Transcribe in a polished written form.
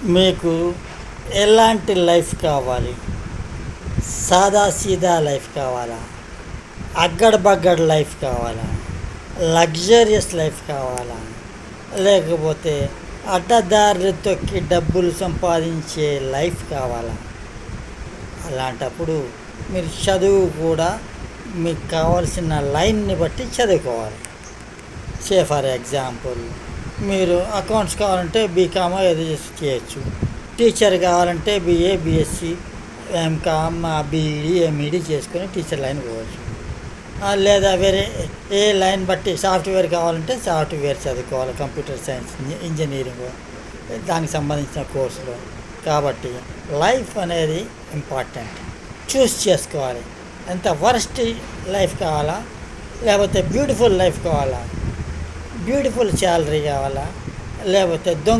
మీకు ఎలాంటి లైఫ్ కావాలి? సాదా సీదా లైఫ్ కావాలా? అగ్గడ బగ్గడ లైఫ్ కావాలా? లగ్జరియస్ లైఫ్ కావాలా? లేకపోతే అడ్డదారులు తొక్కి డబ్బులు సంపాదించే లైఫ్ కావాలా? అలాంటప్పుడు మీరు చదువు కూడా మీకు కావాల్సిన లైన్ని బట్టి చదువుకోవాలి. ఫర్ ఎగ్జాంపుల్, మీరు అకౌంట్స్ కావాలంటే బీకామ్ ఏదో చేయొచ్చు. టీచర్ కావాలంటే BA, BSc, MCom, BEd, MEd చేసుకొని టీచర్ లైన్ పోవచ్చు. లేదా వేరే ఏ లైన్ బట్టి సాఫ్ట్వేర్ కావాలంటే సాఫ్ట్వేర్ చదువుకోవాలి, కంప్యూటర్ సైన్స్, ఇంజనీరింగ్, దానికి సంబంధించిన కోర్సులు. కాబట్టి లైఫ్ అనేది ఇంపార్టెంట్. చూస్ చేసుకోవాలి. ఎంత వరస్ట్ లైఫ్ కావాలా, లేకపోతే బ్యూటిఫుల్ లైఫ్ కావాలా, బ్యూటిఫుల్ శాలరీ కావాలా, లేకపోతే దొంగ